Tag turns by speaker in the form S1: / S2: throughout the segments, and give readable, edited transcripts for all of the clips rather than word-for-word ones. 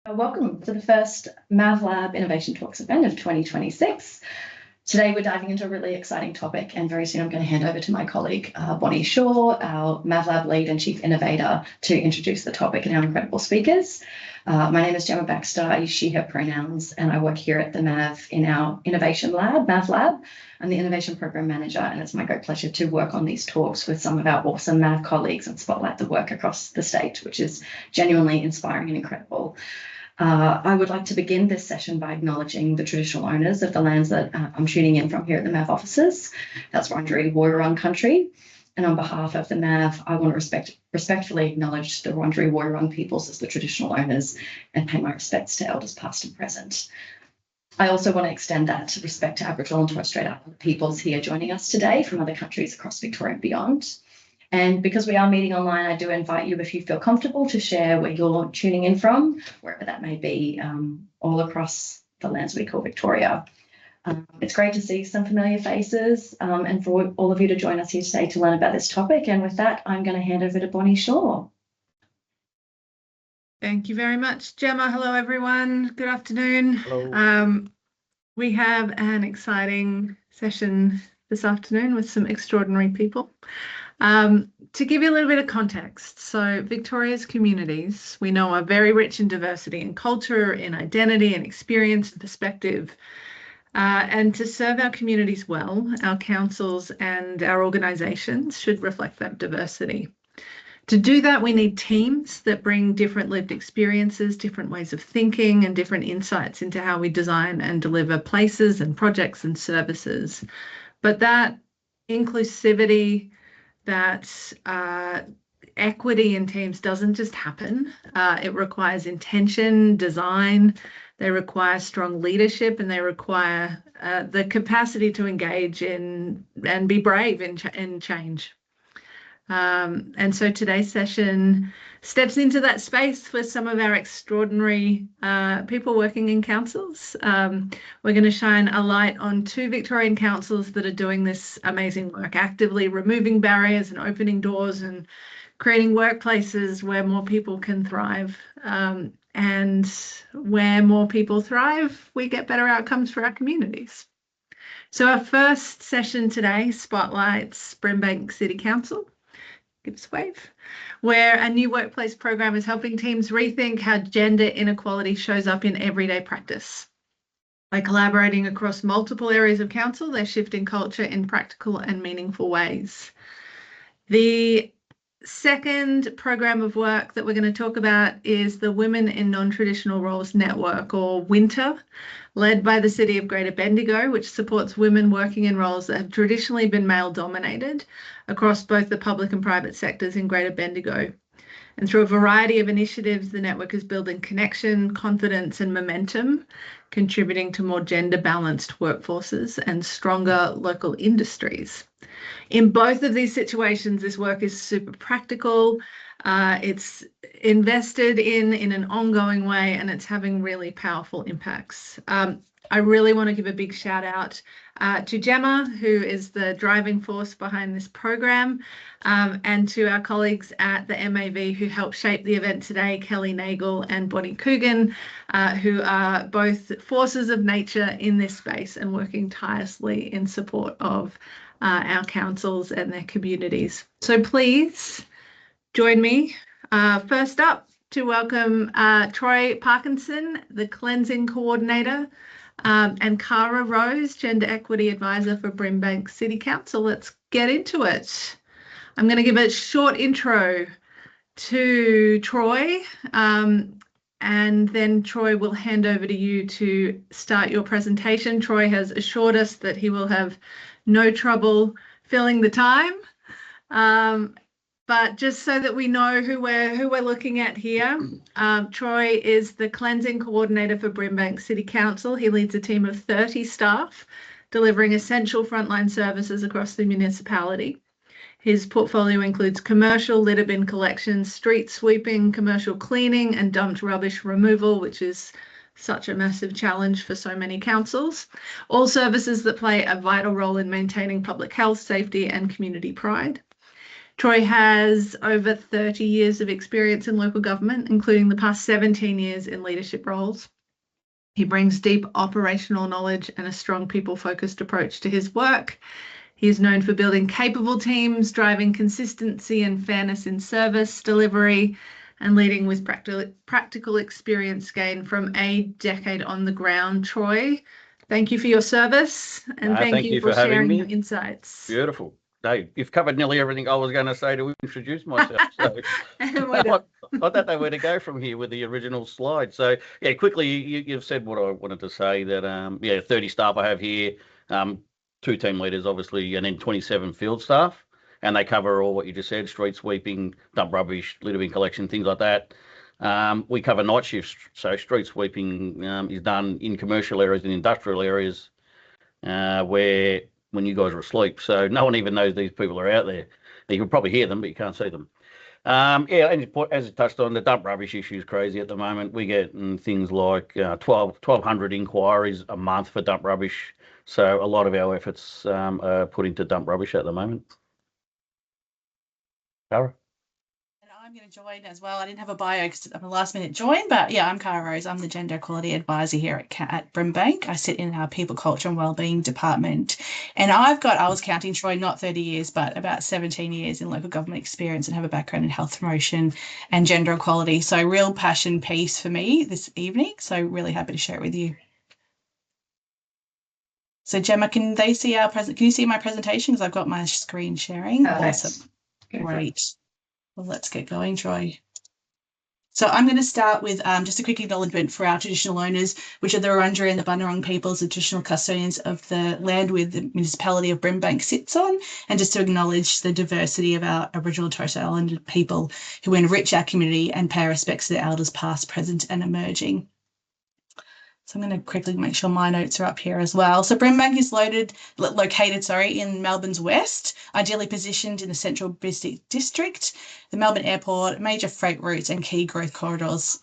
S1: Welcome to the first MAVlab Innovation Talks event of 2026. Today we're diving into a really exciting topic, and very soon I'm going to hand over to my colleague Bonnie Shaw, our MAVlab lead and chief innovator, to introduce the topic and our incredible speakers. My name is Gemma Baxter. I use she, her pronouns, and I work here at the MAV in our innovation lab, MAVlab. I'm the innovation program manager, and it's my great pleasure to work on these talks with some of our awesome MAV colleagues and spotlight the work across the state, which is genuinely inspiring and incredible. I would like to begin this session by acknowledging the traditional owners of the lands that I'm tuning in from here at the MAV offices. That's Wurundjeri Woi-wurrung country. And on behalf of the MAV, I want to respectfully acknowledge the Wurundjeri Woi-wurrung peoples as the traditional owners and pay my respects to elders past and present. I also want to extend that respect to Aboriginal and Torres Strait Islander peoples here joining us today from other countries across Victoria and beyond. And because we are meeting online, I do invite you, if you feel comfortable, to share where you're tuning in from, wherever that may be, all across the lands we call Victoria. It's great to see some familiar faces and for all of you to join us here today to learn about this topic. And with that, I'm going to hand over to Bonnie Shaw.
S2: Thank you very much, Gemma. Hello, everyone. Good afternoon.
S3: Hello.
S2: We have an exciting session this afternoon with some extraordinary people. To give you a little bit of context, so Victoria's communities, we know, are very rich in diversity in culture, in identity and experience and perspective. And to serve our communities well, our councils and our organisations should reflect that diversity. To do that, we need teams that bring different lived experiences, different ways of thinking and different insights into how we design and deliver places and projects and services. But that inclusivity, that equity in teams doesn't just happen. It requires intention, design, they require strong leadership, and they require the capacity to engage in and be brave in change. And so today's session steps into that space with some of our extraordinary people working in councils. We're going to shine a light on 2 Victorian councils that are doing this amazing work, actively removing barriers and opening doors and creating workplaces where more people can thrive. And where more people thrive, we get better outcomes for our communities. So our first session today spotlights Brimbank City Council. Give us a wave, where a new workplace program is helping teams rethink how gender inequality shows up in everyday practice. By collaborating across multiple areas of council, they're shifting culture in practical and meaningful ways. The second program of work that we're going to talk about is the Women in Non-Traditional Roles Network, or WINTR, led by the City of Greater Bendigo, which supports women working in roles that have traditionally been male-dominated across both the public and private sectors in Greater Bendigo. And through a variety of initiatives, the network is building connection, confidence and momentum, contributing to more gender-balanced workforces and stronger local industries. In both of these situations, this work is super practical, it's invested in an ongoing way, and it's having really powerful impacts. I really want to give a big shout out to Gemma, who is the driving force behind this program, and to our colleagues at the MAV who helped shape the event today, Kelly Nagel and Bonnie Coogan, who are both forces of nature in this space and working tirelessly in support of our councils and their communities. So please join me first up to welcome Troy Parkinson, the Cleansing Coordinator, and Cara Rose, Gender Equity Advisor for Brimbank City Council. Let's get into it. I'm going to give a short intro to Troy, and then Troy will hand over to you to start your presentation. Troy has assured us that he will have no trouble filling the time. But just so that we know who we're looking at here, Troy is the Cleansing Coordinator for Brimbank City Council. He leads a team of 30 staff delivering essential frontline services across the municipality. His portfolio includes commercial litter bin collection, street sweeping, commercial cleaning and dumped rubbish removal, which is such a massive challenge for so many councils. All services that play a vital role in maintaining public health, safety and community pride. Troy has over 30 years of experience in local government, including the past 17 years in leadership roles. He brings deep operational knowledge and a strong people-focused approach to his work. He is known for building capable teams, driving consistency and fairness in service delivery, and leading with practical experience gained from a decade on the ground. Troy, thank you for your service, and thank you for sharing your insights.
S3: Beautiful. No, you've covered nearly everything I was going to say to introduce myself. So I don't know where to go from here with the original slide. So yeah, quickly, you've said what I wanted to say. That 30 staff I have here, 2 team leaders obviously, and then 27 field staff, and they cover all what you just said: street sweeping, dump rubbish, litter bin collection, things like that. We cover night shifts, so street sweeping is done in commercial areas and industrial areas where when you guys are asleep, so no one even knows these people are out there. You can probably hear them, but you can't see them. And as it touched on, the dump rubbish issue is crazy at the moment. We get things like 1,200 inquiries a month for dump rubbish. So a lot of our efforts are put into dump rubbish at the moment. Cara?
S4: I'm going to join as well. I didn't have a bio because I'm a last minute join, but yeah, I'm Cara Rose. I'm the Gender Equality Advisor here at Brimbank. I sit in our People, Culture and Wellbeing Department. And I was counting, Troy, not 30 years, but about 17 years in local government experience and have a background in health promotion and gender equality. So real passion piece for me this evening. So really happy to share it with you. So Gemma, can you see my presentation? Because I've got my screen sharing. Awesome. Great. Well, let's get going, Troy. So I'm going to start with just a quick acknowledgement for our traditional owners, which are the Wurundjeri and the Bunurong peoples, the traditional custodians of the land with the municipality of Brimbank sits on, and just to acknowledge the diversity of our Aboriginal and Torres Strait Islander people who enrich our community and pay respects to their elders past, present and emerging. So I'm going to quickly make sure my notes are up here as well. So Brimbank is located in Melbourne's west, ideally positioned in the central business district, the Melbourne Airport, major freight routes and key growth corridors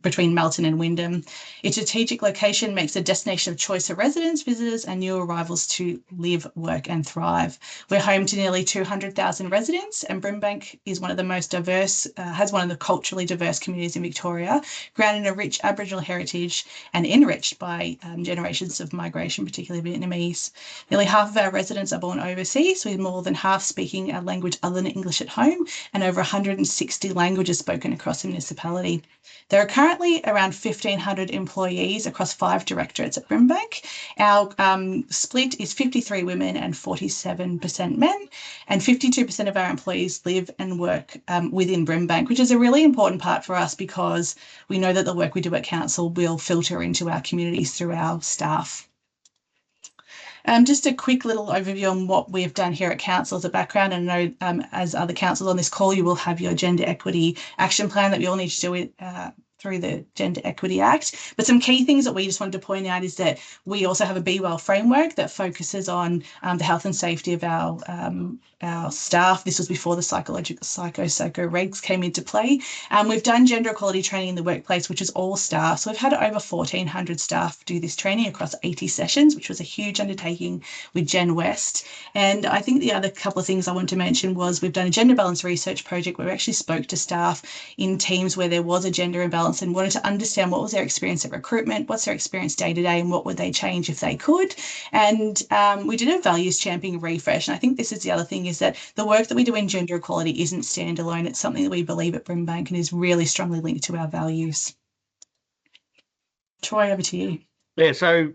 S4: between Melton and Wyndham. Its strategic location makes it a destination of choice for residents, visitors and new arrivals to live, work and thrive. We're home to nearly 200,000 residents, and Brimbank is one of the most diverse, has one of the culturally diverse communities in Victoria, grounded in a rich Aboriginal heritage and enriched by generations of migration, particularly Vietnamese. Nearly half of our residents are born overseas, with more than half speaking a language other than English at home, and over 160 languages spoken across the municipality. There are currently around 1,500 employees across 5 directorates at Brimbank. Our split is 53 women and 47% men, and 52% of our employees live and work within Brimbank, which is a really important part for us because we know that the work we do at council will filter into our communities through our staff. Just a quick little overview on what we've done here at council as a background, and I know as other councils on this call, you will have your gender equity action plan that we all need to do through the Gender Equity Act. But some key things that we just wanted to point out is that we also have a Be Well framework that focuses on the health and safety of our staff. This was before the psycho regs came into play. We've done gender equality training in the workplace, which is all staff. So we've had over 1,400 staff do this training across 80 sessions, which was a huge undertaking with Gen West. And I think the other couple of things I want to mention was we've done a gender balance research project where we actually spoke to staff in teams where there was a gender imbalance and wanted to understand what was their experience at recruitment, what's their experience day to day, and what would they change if they could. And we did a values championing refresh. And I think this is the other thing, is that the work that we do in gender equality isn't standalone. It's something that we believe at Brimbank and is really strongly linked to our values. Troy, over to you.
S3: Yeah, so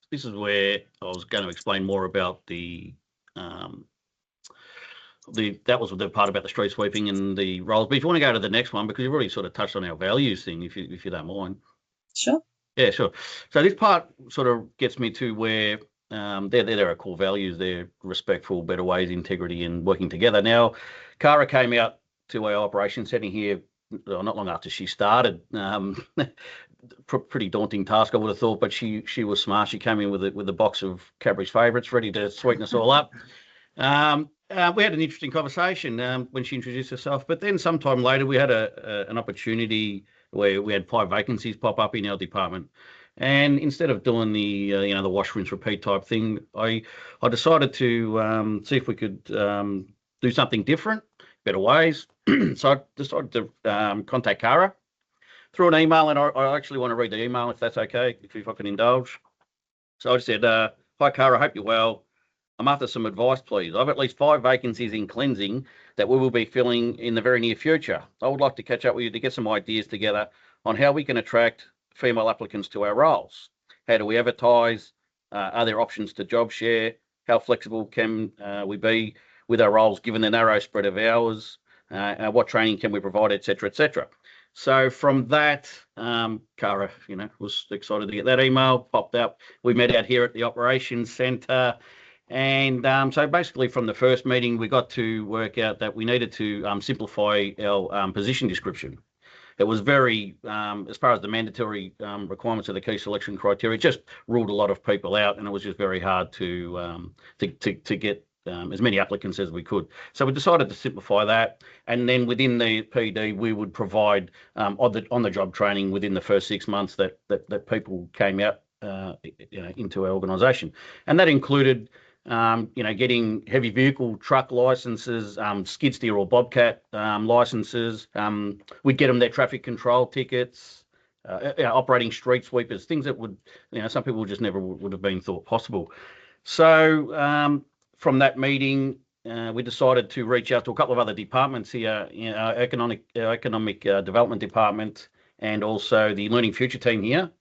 S3: this is where I was going to explain more about that was the part about the street sweeping and the roles. But if you want to go to the next one, because you've already sort of touched on our values thing, if you don't mind.
S4: Sure.
S3: Yeah, sure. So this part sort of gets me to where there are core values. They're respectful, better ways, integrity, and working together. Now, Cara came out to our operation setting here not long after she started. Pretty daunting task, I would have thought, but she was smart. She came in with a box of Cadbury's favourites, ready to sweeten us all up. We had an interesting conversation when she introduced herself, but then sometime later we had an opportunity where we had 5 vacancies pop up in our department, and instead of doing the the wash, rinse, repeat type thing, I decided to see if we could do something different, better ways. So I decided to contact Cara through an email, and I actually want to read the email if that's okay, if I can indulge. So I said, "Hi Cara, hope you're well. I'm after some advice, please. I've at least 5 vacancies in cleansing that we will be filling in the very near future. I would like to catch up with you to get some ideas together on how we can attract female applicants to our roles. How do we advertise? Are there options to job share? How flexible can we be with our roles given the narrow spread of hours? What training can we provide, etc., etc." So from that, Cara, was excited to get that email popped up. We met out here at the operations centre. And so basically from the first meeting, we got to work out that we needed to simplify our position description. It was very, as far as the mandatory requirements of the key selection criteria, it just ruled a lot of people out, and it was just very hard to get as many applicants as we could. So we decided to simplify that, and then within the PD, we would provide on the job training within the first 6 months that people came out into our organisation, and that included getting heavy vehicle truck licenses, skid steer or bobcat licenses. We'd get them their traffic control tickets, operating street sweepers, things that would, some people just never would have been thought possible. So from that meeting, we decided to reach out to a couple of other departments here, our economic development department and also the Learning Future team here.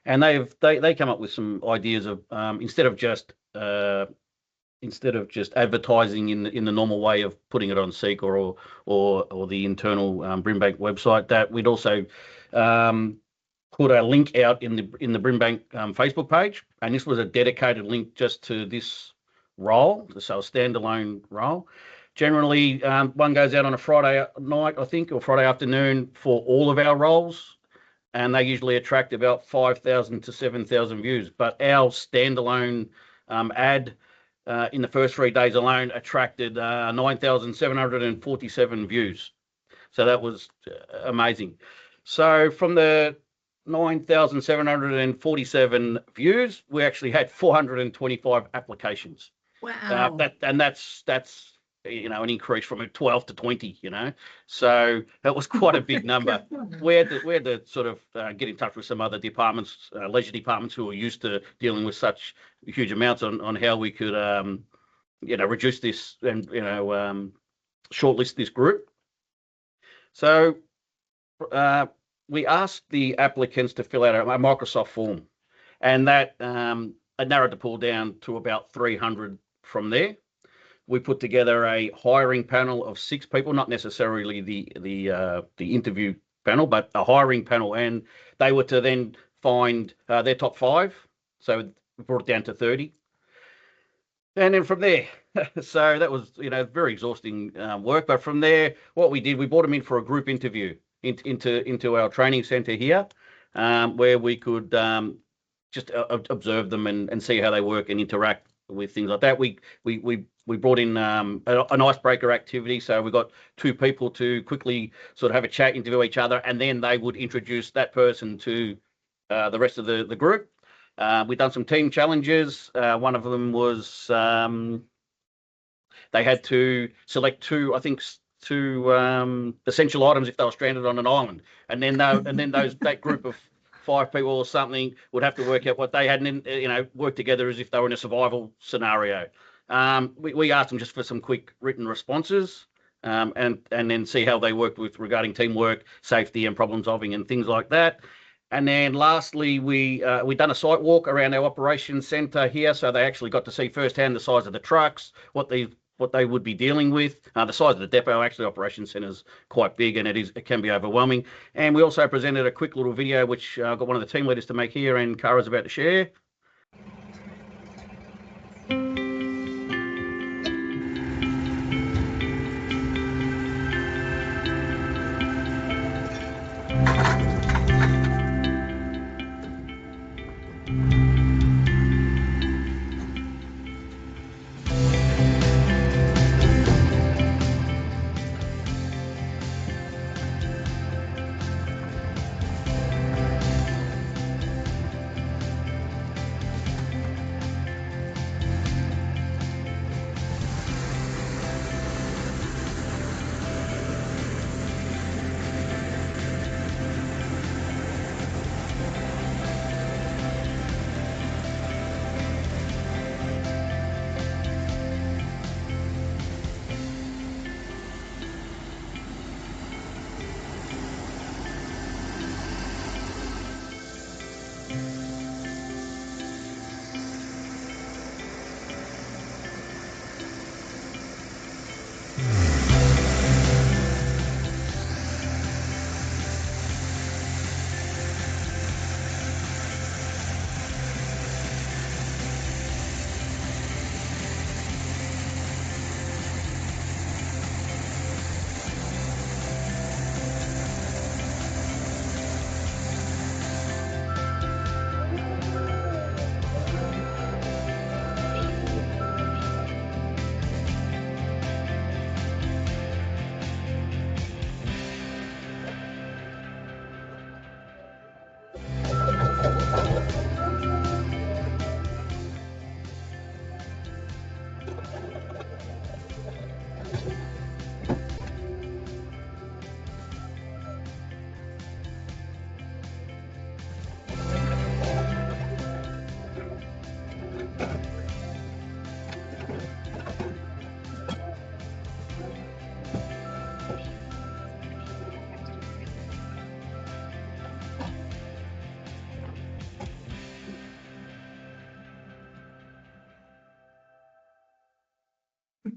S3: And they come up with some ideas of instead of just advertising in the normal way of putting it on Seek or the internal Brimbank website, that we'd also put a link out in the Brimbank Facebook page, and this was a dedicated link just to this role, so a standalone role. Generally, one goes out on a Friday night, I think, or Friday afternoon for all of our roles. And they usually attract about 5,000 to 7,000 views. But our standalone ad in the first 3 days alone attracted 9,747 views. So that was amazing. So from the 9,747 views, we actually had 425 applications.
S2: Wow.
S3: That's an increase from 12 to 20, so that was quite a big number. We had to sort of get in touch with some other departments, leisure departments, who are used to dealing with such huge amounts on how we could reduce this and shortlist this group. So we asked the applicants to fill out a Microsoft form, and that narrowed the pool down to about 300 from there. We put together a hiring panel of 6 people, not necessarily the interview panel, but a hiring panel, and they were to then find their top 5. So we brought it down to 30, and then from there, so that was very exhausting work. But from there, what we did, we brought them in for a group interview into our training centre here, where we could just observe them and see how they work and interact with things like that. We brought in an icebreaker activity, so we got 2 people to quickly sort of have a chat, interview each other, and then they would introduce that person to the rest of the group. We've done some team challenges. One of them was they had to select 2 essential items if they were stranded on an island, and then that group of 5 people or something would have to work out what they had, and work together as if they were in a survival scenario. We asked them just for some quick written responses, and then see how they worked regarding teamwork, safety, and problem solving and things like that. And then lastly, we done a site walk around our operations centre here, so they actually got to see firsthand the size of the trucks, what they would be dealing with. The size of the depot, actually, operations centre is quite big, and it can be overwhelming. And we also presented a quick little video, which I got one of the team leaders to make here, and Cara's about to share.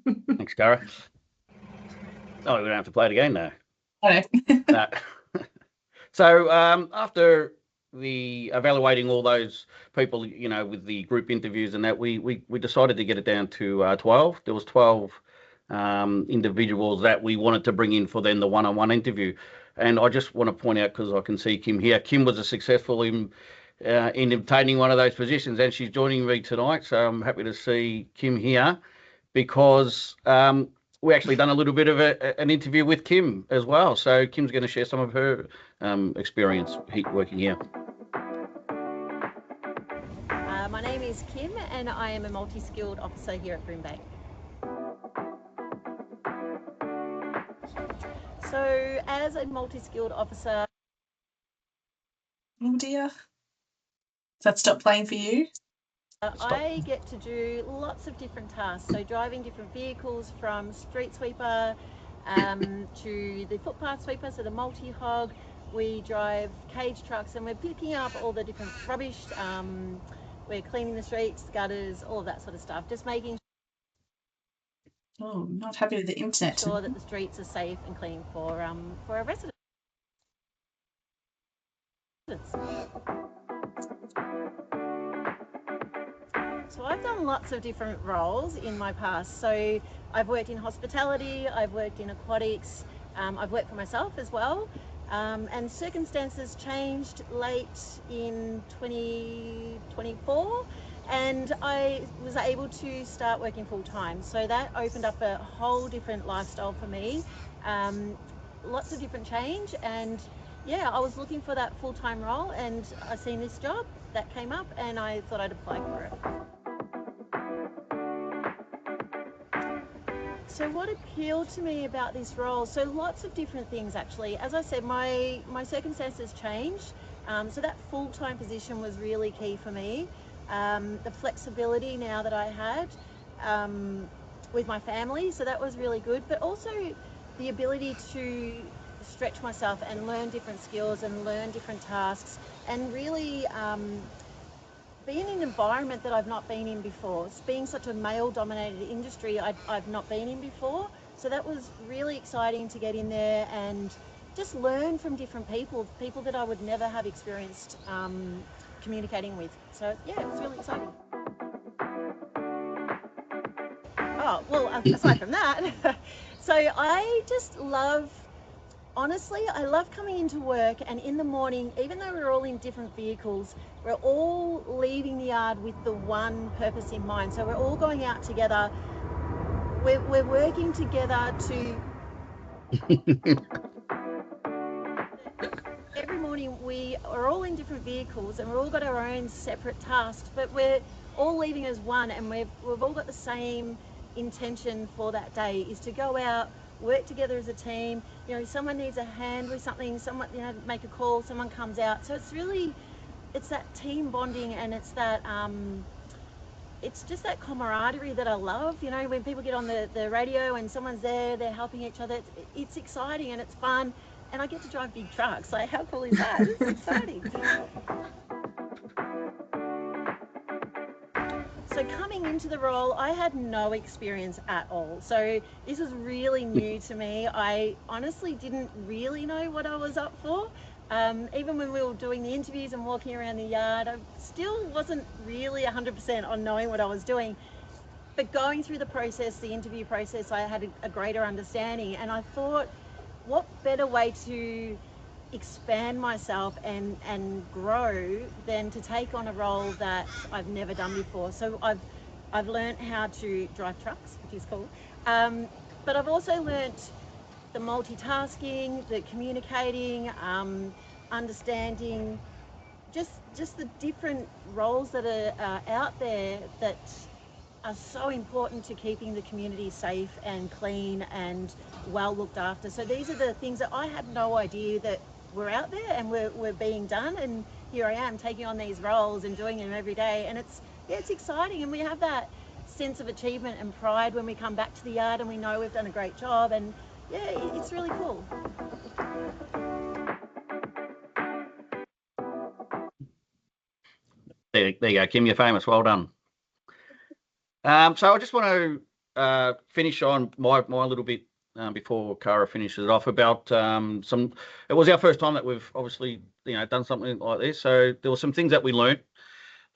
S3: Thanks, Cara. Oh, we don't have to play it again now.
S4: Okay.
S3: No. So after the evaluating all those people, with the group interviews and that, we decided to get it down to 12. There was 12 individuals that we wanted to bring in for then the one-on-one interview. And I just want to point out, because I can see Kim here, Kim was successful in obtaining one of those positions, and she's joining me tonight. So I'm happy to see Kim here, because we actually done a little bit of an interview with Kim as well. So Kim's going to share some of her experience working here.
S5: My name is Kim, and I am a multi-skilled officer here at Brimbank. So as a multi-skilled officer...
S4: Oh dear. Does that stop playing for you?
S5: I get to do lots of different tasks. So driving different vehicles, from street sweeper to the footpath sweeper, so the multi-hog. We drive cage trucks, and we're picking up all the different rubbish. We're cleaning the streets, gutters, all of that sort of stuff. Just making
S4: Oh, not happy with the internet.
S5: sure that the streets are safe and clean for our residents. So I've done lots of different roles in my past. So I've worked in hospitality, I've worked in aquatics, I've worked for myself as well. And circumstances changed late in 2024, and I was able to start working full time. So that opened up a whole different lifestyle for me. Lots of different change, and yeah, I was looking for that full-time role, and I seen this job that came up, and I thought I'd apply for it. So what appealed to me about this role? So lots of different things, actually. As I said, my circumstances changed. So that full-time position was really key for me. The flexibility now that I had with my family, so that was really good. But also the ability to stretch myself and learn different skills and learn different tasks, and really be in an environment that I've not been in before. It's being such a male-dominated industry, I've not been in before. So that was really exciting to get in there and just learn from different people that I would never have experienced communicating with. So yeah, it was really exciting. Oh, well, aside from that, so I just love, honestly, I love coming into work, and in the morning, even though we're all in different vehicles, we're all leaving the yard with the one purpose in mind. So we're all going out together. We're working together to... Every morning we are all in different vehicles, and we've all got our own separate tasks, but we're all leaving as one, and we've all got the same intention for that day, is to go out, work together as a team. Someone needs a hand with something, someone, make a call, someone comes out. So it's that team bonding, and it's that it's just that camaraderie that I love. When people get on the radio and someone's there, they're helping each other, it's exciting and it's fun, and I get to drive big trucks. Like, how cool is that? It's exciting. So coming into the role, I had no experience at all. So this was really new to me. I honestly didn't really know what I was up for. Even when we were doing the interviews and walking around the yard, I still wasn't really 100% on knowing what I was doing. But going through the process, the interview process, I had a greater understanding. And I thought, what better way to expand myself and grow than to take on a role that I've never done before. So I've learned how to drive trucks, which is cool, but I've also learnt the multitasking, the communicating, understanding just the different roles that are out there that are so important to keeping the community safe and clean and well looked after. So these are the things that I had no idea that were out there and were being done, and here I am taking on these roles and doing them every day, and it's exciting, and we have that sense of achievement and pride when we come back to the yard and we know we've done a great job, and yeah, it's really cool.
S3: There you go, Kim, you're famous. Well done. So I just want to finish on my little bit before Cara finishes it off about it was our first time that we've obviously done something like this, so there were some things that we learnt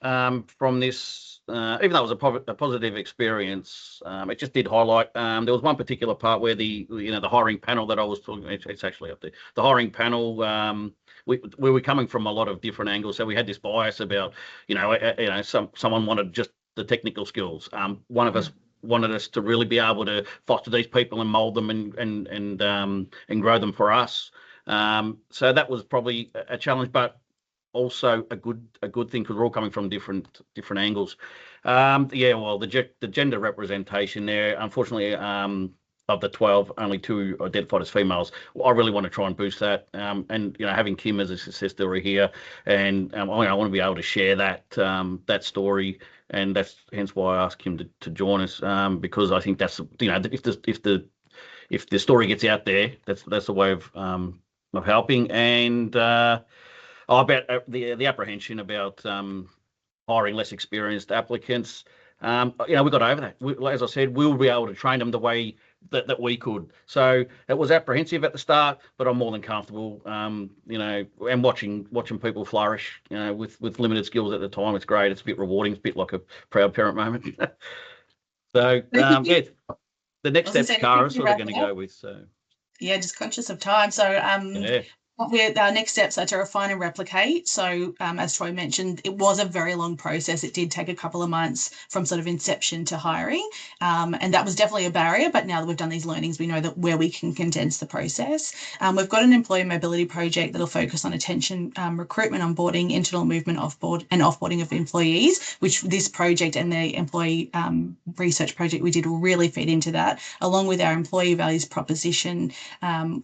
S3: from this, even though it was a positive experience. It just did highlight. There was one particular part where the hiring panel that I was talking. It's actually up there. The hiring panel. We were coming from a lot of different angles, so we had this bias about someone wanted just the technical skills. One of us wanted us to really be able to foster these people and mold them and grow them for us. So that was probably a challenge, but also a good thing because we're all coming from different angles. Well, the gender representation there, unfortunately, of the 12, only 2 identified as females. I really want to try and boost that, and having Kim as a success story here, and I want to be able to share that story, and that's hence why I asked Kim to join us, because I think that's if the story gets out there, that's a way of helping. And about the apprehension about hiring less experienced applicants. We got over that. As I said, we'll be able to train them the way that we could. So it was apprehensive at the start, but I'm more than comfortable. And watching people flourish, with limited skills at the time, it's great. It's a bit rewarding. It's a bit like a proud parent moment. So the next steps Cara is sort of going to go with. So
S4: yeah, just conscious of time. So our next steps are to refine and replicate. So as Troy mentioned, it was a very long process. It did take a couple of months from sort of inception to hiring. And that was definitely a barrier. But now that we've done these learnings, we know that where we can condense the process. We've got an employee mobility project that'll focus on attention, recruitment, onboarding, internal movement, offboarding of employees, which this project and the employee research project we did will really feed into that, along with our employee values proposition,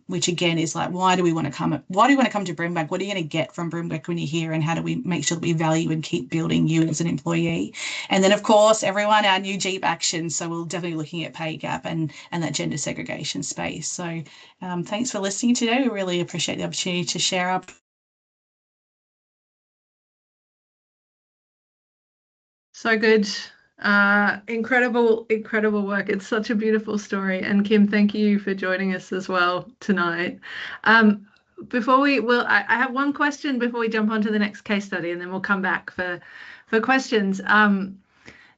S4: which again is like, why do we want to come to Brimbank? What are you going to get from Brimbank when you're here? And how do we make sure that we value and keep building you as an employee? And then, of course, everyone, our new Jeep action. So we'll definitely be looking at pay gap and that gender segregation space. So thanks for listening today. We really appreciate the opportunity to share up.
S2: So good. Incredible work. It's such a beautiful story. And Kim, thank you for joining us as well tonight. I have one question before we jump on to the next case study, and then we'll come back for questions.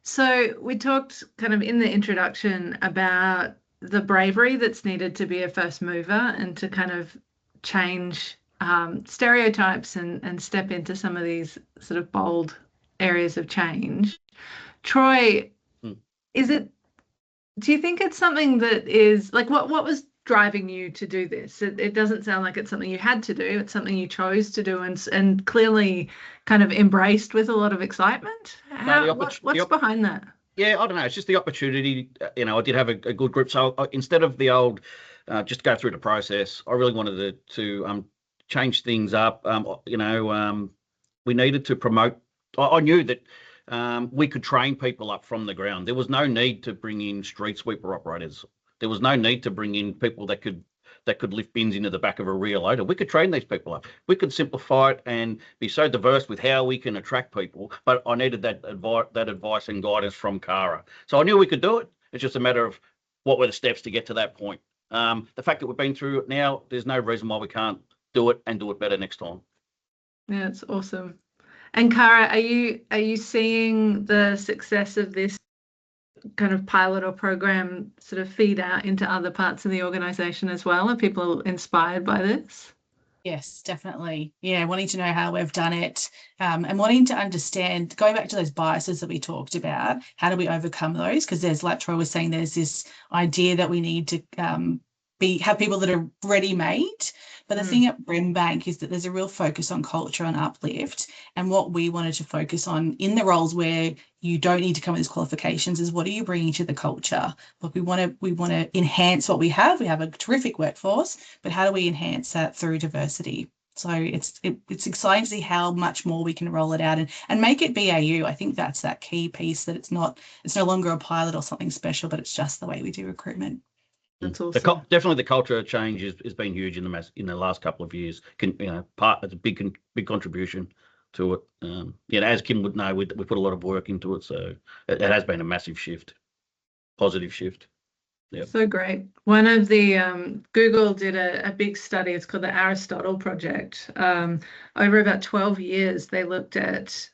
S2: So we talked kind of in the introduction about the bravery that's needed to be a first mover and to kind of change stereotypes and step into some of these sort of bold areas of change. Troy, do you think it's something that is like, what was driving you to do this? It doesn't sound like it's something you had to do. It's something you chose to do and clearly kind of embraced with a lot of excitement. What's behind that?
S3: Yeah, I don't know. It's just the opportunity. I did have a good group. So instead of the old just go through the process, I really wanted to change things up. We needed to promote. I knew that we could train people up from the ground. There was no need to bring in street sweeper operators. There was no need to bring in people that could lift bins into the back of a rear loader. We could train these people up. We could simplify it and be so diverse with how we can attract people. But I needed that advice and guidance from Cara. So I knew we could do it. It's just a matter of what were the steps to get to that point. The fact that we've been through it now, there's no reason why we can't do it and do it better next time.
S2: Yeah, it's awesome. And Cara, are you seeing the success of this kind of pilot or program sort of feed out into other parts of the organisation as well? Are people inspired by this?
S4: Yes, definitely. Yeah, wanting to know how we've done it, and wanting to understand, going back to those biases that we talked about, how do we overcome those? Because there's, like Troy was saying, there's this idea that we need to have people that are ready-made. But the thing at Brimbank is that there's a real focus on culture and uplift. And what we wanted to focus on in the roles where you don't need to come with these qualifications is, what are you bringing to the culture? Look, we want to enhance what we have. We have a terrific workforce, but how do we enhance that through diversity? So it's exciting to see how much more we can roll it out and make it BAU. I think that's that key piece, that it's no longer a pilot or something special, but it's just the way we do recruitment.
S2: That's awesome.
S3: Definitely the culture change has been huge in the last couple of years. It's a big contribution to it. As Kim would know, we put a lot of work into it, so it has been a massive shift, positive shift. Yep.
S2: So great. One of the Google did a big study. It's called the Aristotle Project. Over about 12 years, they looked at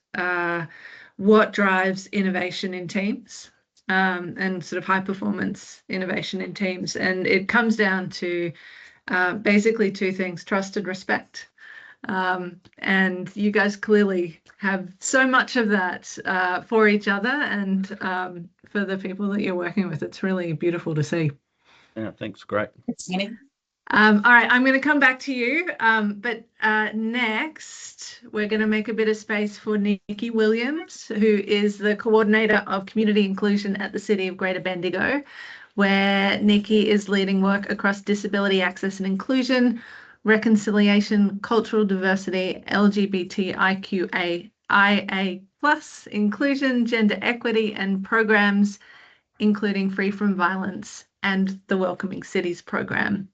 S2: what drives innovation in teams and sort of high performance innovation in teams. And it comes down to basically two things: trust and respect. And you guys clearly have so much of that for each other and for the people that you're working with. It's really beautiful to see.
S3: Yeah, thanks. Great.
S2: All right, I'm going to come back to you. But next, we're going to make a bit of space for Nikki Williams, who is the Coordinator of Community Inclusion at the City of Greater Bendigo, where Nikki is leading work across disability access and inclusion, reconciliation, cultural diversity, LGBTIQA, IA+, inclusion, gender equity, and programs including Free from Violence and the Welcoming Cities program.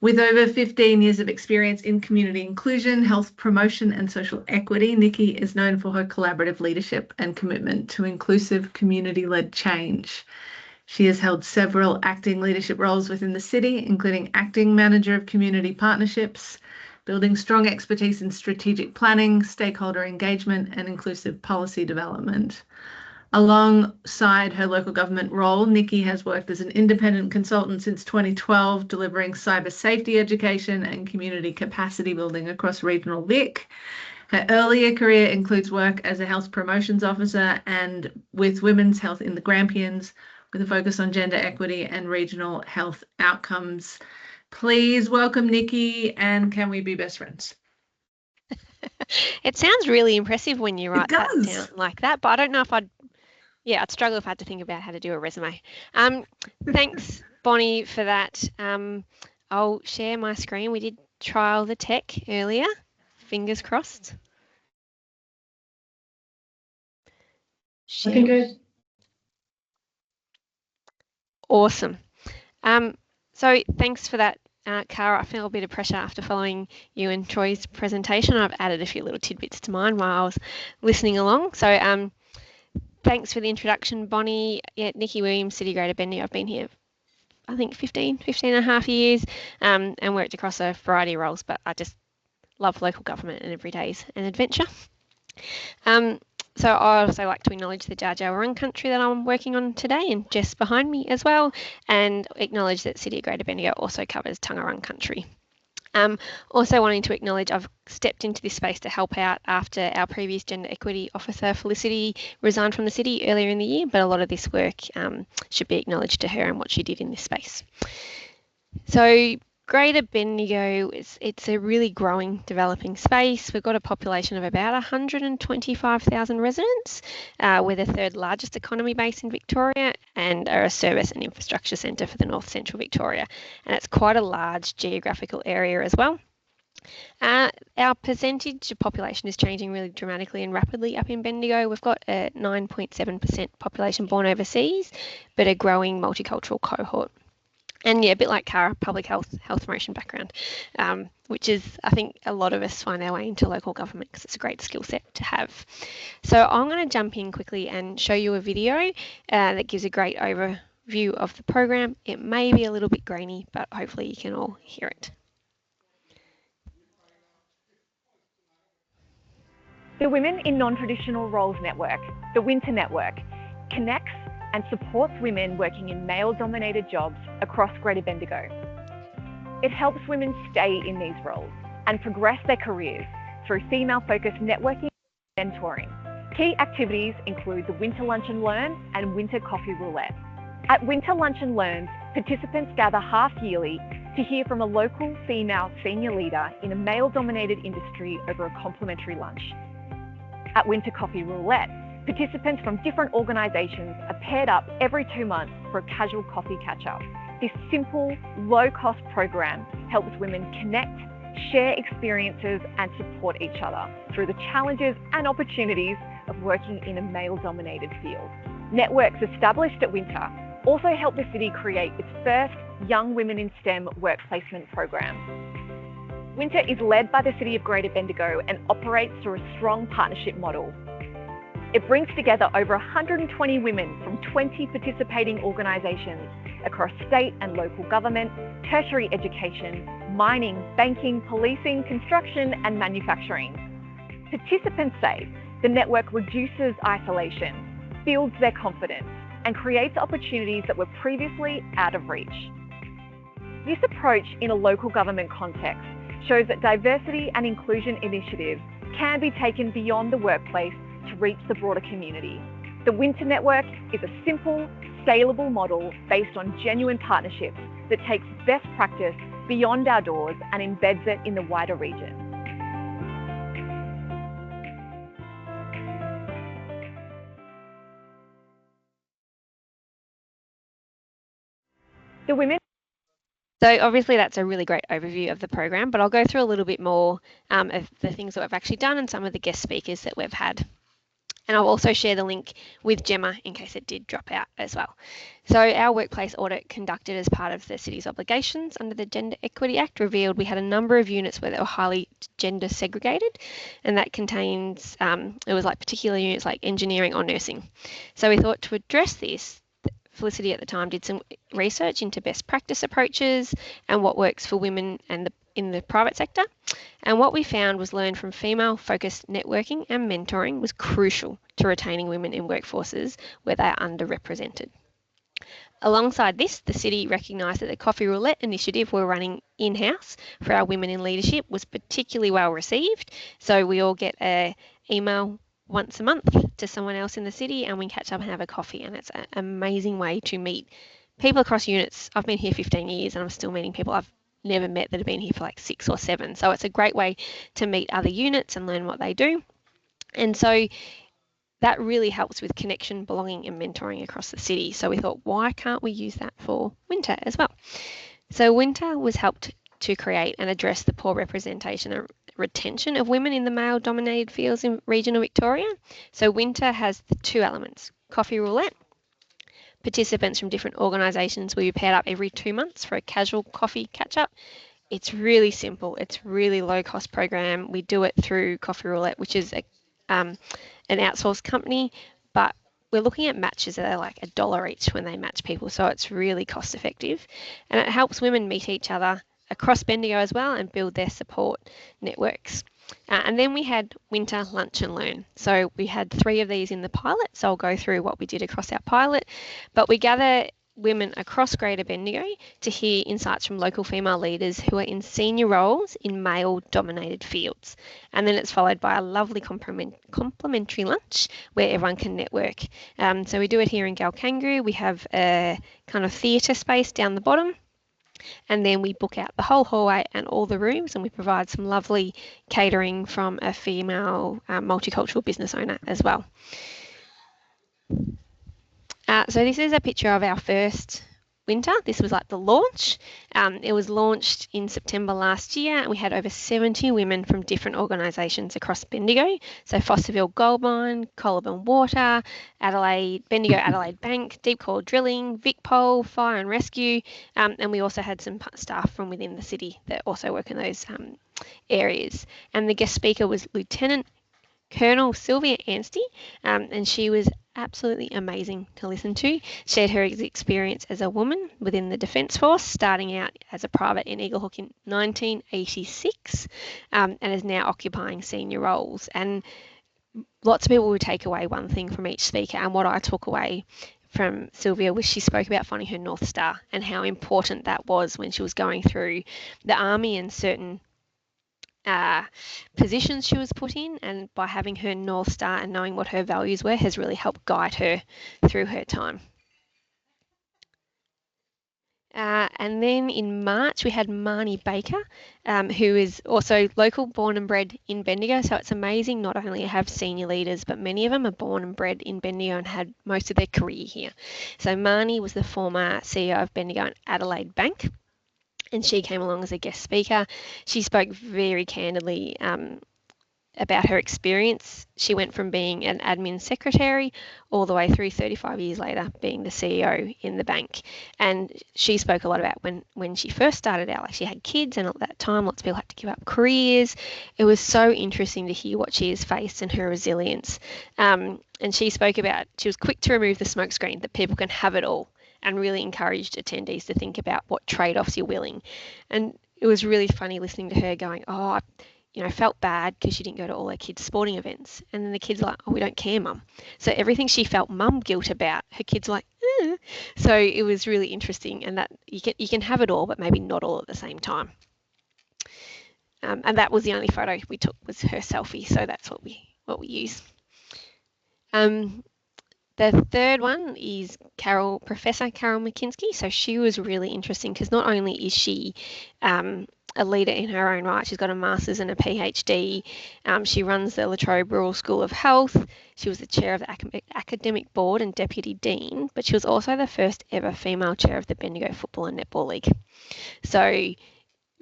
S2: With over 15 years of experience in community inclusion, health promotion, and social equity, Nikki is known for her collaborative leadership and commitment to inclusive community-led change. She has held several acting leadership roles within the city, including acting manager of community partnerships, building strong expertise in strategic planning, stakeholder engagement, and inclusive policy development. Alongside her local government role, Nikki has worked as an independent consultant since 2012, delivering cyber safety education and community capacity building across regional Vic. Her earlier career includes work as a health promotions officer and with women's health in the Grampians, with a focus on gender equity and regional health outcomes. Please welcome Nikki, and can we be best friends?
S6: It sounds really impressive when you write that
S2: does.
S6: down like that, but I don't know if I'd struggle if I had to think about how to do a resume. Thanks, Bonnie, for that. I'll share my screen. We did trial the tech earlier. Fingers crossed.
S1: Looking good.
S6: Awesome. So thanks for that, Cara. I feel a bit of pressure after following you and Troy's presentation. I've added a few little tidbits to mine while I was listening along. So thanks for the introduction, Bonnie. Yeah, Nikki Williams, City Greater Bendigo. I've been here, I think, 15 and a half years and worked across a variety of roles, but I just love local government and every day is an adventure. So I also like to acknowledge the Dja Dja Wurrung country that I'm working on today and just behind me as well, and acknowledge that City of Greater Bendigo also covers Taungurung country. Also wanting to acknowledge I've stepped into this space to help out after our previous gender equity officer Felicity resigned from the city earlier in the year, but a lot of this work should be acknowledged to her and what she did in this space. So Greater Bendigo, it's a really growing, developing space. We've got a population of about 125,000 residents. We're the third largest economy base in Victoria and are a service and infrastructure centre for the North Central Victoria. And it's quite a large geographical area as well. Our percentage of population is changing really dramatically and rapidly up in Bendigo. We've got a 9.7% population born overseas, but a growing multicultural cohort. And yeah, a bit like Cara, public health promotion background, which is, I think, a lot of us find our way into local government because it's a great skill set to have. So I'm going to jump in quickly and show you a video that gives a great overview of the program. It may be a little bit grainy, but hopefully you can all hear it.
S7: The Women in Non-Traditional Roles Network, the WINTR Network, connects and supports women working in male-dominated jobs across Greater Bendigo. It helps women stay in these roles and progress their careers through female-focused networking and mentoring. Key activities include the Winter Lunch and Learn and Winter Coffee Roulette. At Winter Lunch and Learns, participants gather half-yearly to hear from a local female senior leader in a male-dominated industry over a complimentary lunch. At Winter Coffee Roulette, participants from different organisations are paired up every 2 months for a casual coffee catch-up. This simple, low-cost program helps women connect, share experiences and support each other through the challenges and opportunities of working in a male-dominated field. Networks established at WINTR also help the city create its first Young Women in STEM work placement program. WINTR is led by the City of Greater Bendigo and operates through a strong partnership model. It brings together over 120 women from 20 participating organisations across state and local government, tertiary education, mining, banking, policing, construction and manufacturing. Participants say the network reduces isolation, builds their confidence and creates opportunities that were previously out of reach. This approach in a local government context shows that diversity and inclusion initiatives can be taken beyond the workplace to reach the broader community. The WINTR network is a simple, scalable model based on genuine partnerships that takes best practice beyond our doors and embeds it in the wider region. The women.
S6: So obviously that's a really great overview of the program, but I'll go through a little bit more of the things that we've actually done and some of the guest speakers that we've had. And I'll also share the link with Gemma in case it did drop out as well. So our workplace audit conducted as part of the city's obligations under the Gender Equity Act revealed we had a number of units where they were highly gender segregated, and that contains, it was like particular units like engineering or nursing. So we thought to address this, Felicity at the time did some research into best practice approaches and what works for women and in the private sector. And what we found was learn from female-focused networking and mentoring was crucial to retaining women in workforces where they are underrepresented. Alongside this, the city recognised that the Coffee Roulette initiative we're running in-house for our women in leadership was particularly well received. So we all get an email once a month to someone else in the city and we catch up and have a coffee, and it's an amazing way to meet people across units. I've been here 15 years and I'm still meeting people I've never met that have been here for like 6 or 7. So it's a great way to meet other units and learn what they do. And so that really helps with connection, belonging and mentoring across the city. So we thought, why can't we use that for WINTR as well? So WINTR was helped to create and address the poor representation and retention of women in the male-dominated fields in regional Victoria. So WINTR has the 2 elements, Coffee Roulette. Participants from different organisations will be paired up every 2 months for a casual coffee catch-up. It's really simple. It's really low-cost program. We do it through Coffee Roulette, which is an outsourced company, but we're looking at matches that are like $1 each when they match people, so it's really cost-effective. And it helps women meet each other across Bendigo as well and build their support networks. And then we had WINTR Lunch and Learn. So we had 3 of these in the pilot. So I'll go through what we did across our pilot. But we gather women across Greater Bendigo to hear insights from local female leaders who are in senior roles in male-dominated fields. And then it's followed by a lovely complimentary lunch where everyone can network. So we do it here in Galkangaroo. We have a kind of theatre space down the bottom. And then we book out the whole hallway and all the rooms, and we provide some lovely catering from a female multicultural business owner as well. So this is a picture of our first WINTR. This was like the launch. It was launched in September last year, and we had over 70 women from different organisations across Bendigo. So Fosterville Gold Mine, Collaburn Water, Bendigo Adelaide Bank, Deep Core Drilling, VicPol, Fire and Rescue, and we also had some staff from within the city that also work in those areas. And the guest speaker was Lieutenant Colonel Sylvia Anstey, and she was absolutely amazing to listen to. Shared her experience as a woman within the Defence Force, starting out as a private in Eaglehawk in 1986, and is now occupying senior roles. And lots of people would take away one thing from each speaker, and what I took away from Sylvia was she spoke about finding her North Star and how important that was when she was going through the army and certain positions she was put in, and by having her North Star and knowing what her values were has really helped guide her through her time. And then in March we had Marnie Baker, who is also local, born and bred in Bendigo. So it's amazing, not only have senior leaders, but many of them are born and bred in Bendigo and had most of their career here. So Marnie was the former CEO of Bendigo and Adelaide Bank, and she came along as a guest speaker. She spoke very candidly about her experience. She went from being an admin secretary all the way through 35 years later being the CEO in the bank. And she spoke a lot about when she first started out, like she had kids, and at that time lots of people had to give up careers. It was so interesting to hear what she has faced and her resilience. And she spoke about, she was quick to remove the smokescreen that people can have it all, and really encouraged attendees to think about what trade-offs you're willing. And it was really funny listening to her going, I felt bad because she didn't go to all her kids' sporting events. And then the kids are like, we don't care, Mum. So everything she felt mum guilt about, her kids are like, eh. So it was really interesting, and that you can have it all, but maybe not all at the same time. And that was the only photo we took, was her selfie. So that's what we use. The third one is Professor Carol McKinsky. So she was really interesting because not only is she a leader in her own right, she's got a master's and a PhD. She runs the La Trobe Rural School of Health. She was the chair of the academic board and deputy dean, but she was also the first ever female chair of the Bendigo Football and Netball League. So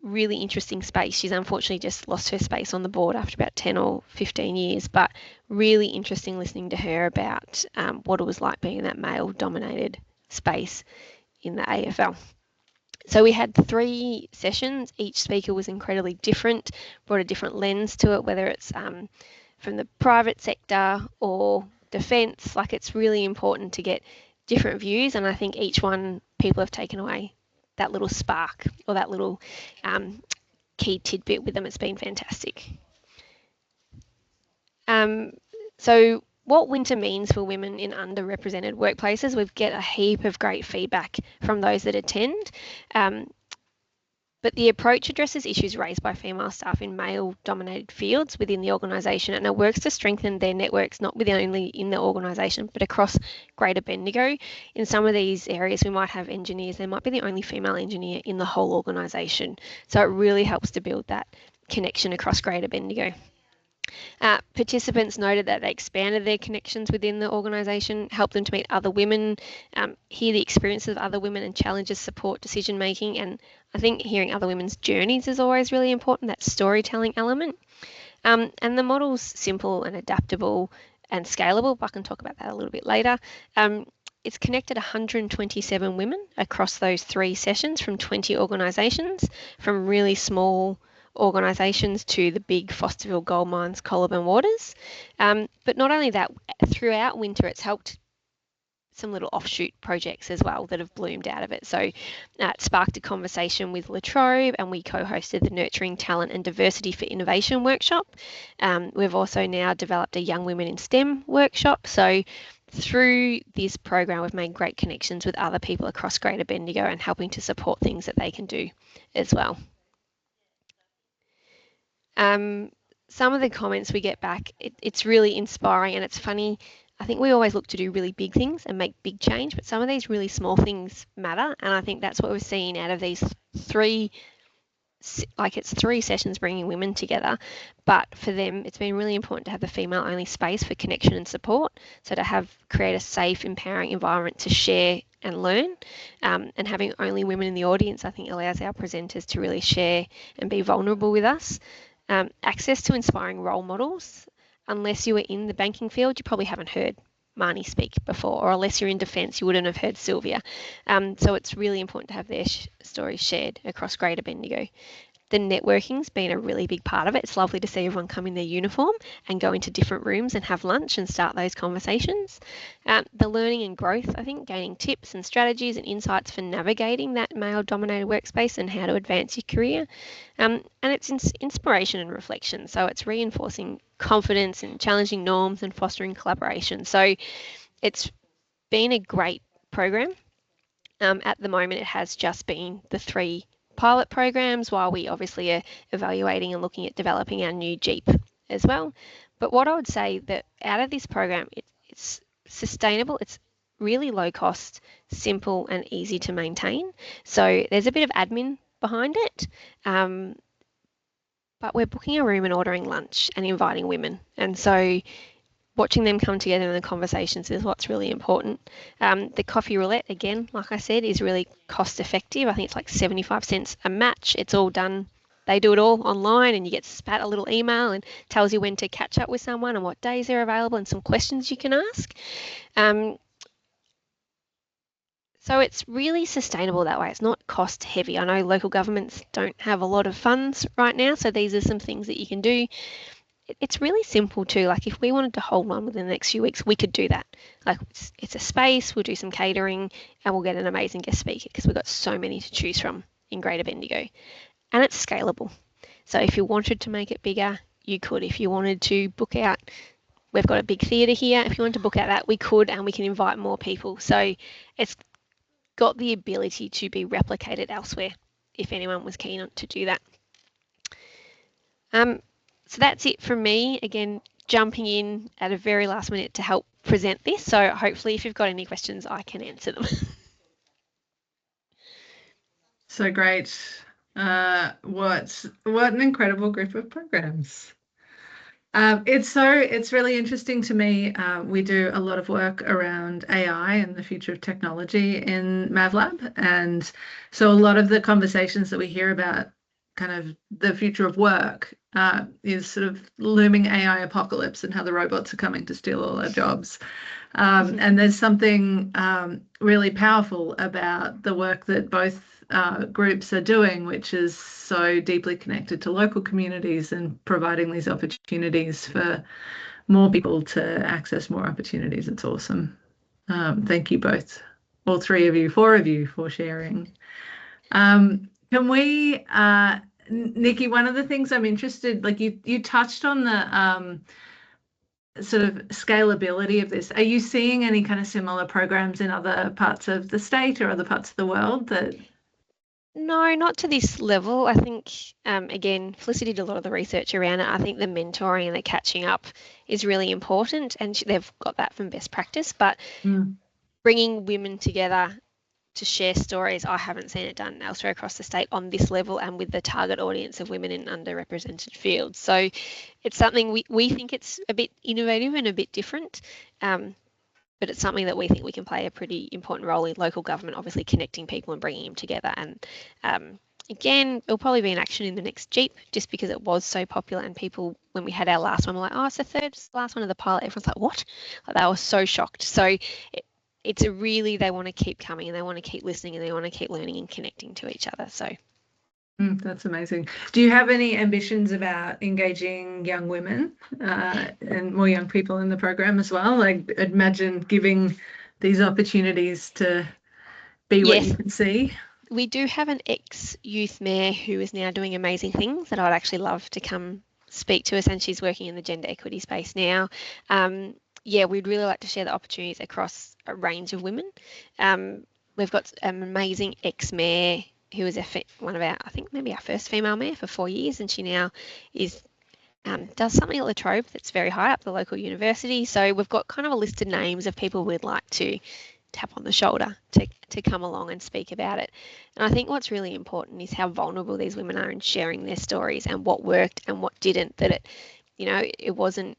S6: really interesting space. She's unfortunately just lost her space on the board after about 10 or 15 years, but really interesting listening to her about what it was like being in that male-dominated space in the AFL. So we had 3 sessions. Each speaker was incredibly different, brought a different lens to it, whether it's from the private sector or defence. Like, it's really important to get different views, and I think each one people have taken away that little spark or that little key tidbit with them. It's been fantastic. So what WINTR means for women in underrepresented workplaces, we get a heap of great feedback from those that attend. But the approach addresses issues raised by female staff in male-dominated fields within the organisation, and it works to strengthen their networks, not within only in the organisation, but across Greater Bendigo. In some of these areas, we might have engineers. They might be the only female engineer in the whole organisation. So it really helps to build that connection across Greater Bendigo. Participants noted that they expanded their connections within the organisation, helped them to meet other women, hear the experiences of other women and challenges support decision making. And I think hearing other women's journeys is always really important, that storytelling element. And the model's simple and adaptable and scalable, but I can talk about that a little bit later. It's connected 127 women across those 3 sessions from 20 organisations, from really small organisations to the big Fosterville Gold Mines, Colaburn Waters. But not only that, throughout WINTR, it's helped some little offshoot projects as well that have bloomed out of it. So it sparked a conversation with La Trobe, and we co-hosted the Nurturing Talent and Diversity for Innovation workshop. We've also now developed a Young Women in STEM workshop. So through this program, we've made great connections with other people across Greater Bendigo and helping to support things that they can do as well. Some of the comments we get back, it's really inspiring, and it's funny. I think we always look to do really big things and make big change, but some of these really small things matter. And I think that's what we're seeing out of these 3, like it's 3 sessions bringing women together. But for them, it's been really important to have the female only space for connection and support. So to create a safe, empowering environment to share and learn, and having only women in the audience, I think allows our presenters to really share and be vulnerable with us. Access to inspiring role models. Unless you were in the banking field, you probably haven't heard Marnie speak before, or unless you're in defence, you wouldn't have heard Sylvia. So it's really important to have their stories shared across Greater Bendigo. The networking's been a really big part of it. It's lovely to see everyone come in their uniform and go into different rooms and have lunch and start those conversations. The learning and growth, I think, gaining tips and strategies and insights for navigating that male-dominated workspace and how to advance your career. And it's inspiration and reflection. So it's reinforcing confidence and challenging norms and fostering collaboration. So it's been a great program. At the moment, it has just been the 3 pilot programs, while we obviously are evaluating and looking at developing our new Jeep as well. But what I would say that out of this program, it's sustainable, it's really low cost, simple and easy to maintain. So there's a bit of admin behind it, but we're booking a room and ordering lunch and inviting women. And so watching them come together in the conversations is what's really important. The coffee roulette, again, like I said, is really cost effective. I think it's like 75 cents a match. It's all done they do it all online, and you get spat a little email and tells you when to catch up with someone and what days they're available and some questions you can ask. So it's really sustainable that way. It's not cost heavy. I know local governments don't have a lot of funds right now, so these are some things that you can do. It's really simple too. Like if we wanted to hold one within the next few weeks, we could do that. Like it's a space, we'll do some catering, and we'll get an amazing guest speaker because we've got so many to choose from in Greater Bendigo. And it's scalable. So if you wanted to make it bigger, you could. If you wanted to book out, we've got a big theatre here. If you wanted to book out that, we could, and we can invite more people. So it's got the ability to be replicated elsewhere if anyone was keen to do that. So that's it from me. Again, jumping in at a very last minute to help present this. So hopefully if you've got any questions, I can answer them.
S2: So great. What an incredible group of programs. It's really interesting to me. We do a lot of work around AI and the future of technology in MAVlab, and so a lot of the conversations that we hear about kind of the future of work is sort of looming AI apocalypse and how the robots are coming to steal all our jobs. And there's something really powerful about the work that both groups are doing, which is so deeply connected to local communities and providing these opportunities for more people to access more opportunities. It's awesome. Thank you both, all three of you, four of you, for sharing. Can we, Nikki, one of the things I'm interested, like you touched on the sort of scalability of this. Are you seeing any kind of similar programs in other parts of the state or other parts of the world that?
S6: No, not to this level. I think, again, Felicity did a lot of the research around it. I think the mentoring and the catching up is really important, and they've got that from best practice. But bringing women together to share stories, I haven't seen it done elsewhere across the state on this level and with the target audience of women in underrepresented fields. So it's something we think it's a bit innovative and a bit different. But it's something that we think we can play a pretty important role in local government, obviously connecting people and bringing them together. And again, it'll probably be in action in the next Jeep, just because it was so popular, and people, when we had our last one, were like, oh, it's the last one of the pilot. Everyone's like, what? Like, they were so shocked. So it's a really, they want to keep coming and they want to keep listening and they want to keep learning and connecting to each other. So.
S2: That's amazing. Do you have any ambitions about engaging young women and more young people in the program as well? Like, imagine giving these opportunities to be what you can see.
S6: We do have an ex-youth mayor who is now doing amazing things that I'd actually love to come speak to us, and she's working in the gender equity space now. Yeah, we'd really like to share the opportunities across a range of women. We've got an amazing ex-mayor who was one of our, I think maybe our first female mayor for 4 years, and she now is does something at La Trobe that's very high up the local university. So we've got kind of a list of names of people we'd like to tap on the shoulder to come along and speak about it. And I think what's really important is how vulnerable these women are in sharing their stories and what worked and what didn't, that it wasn't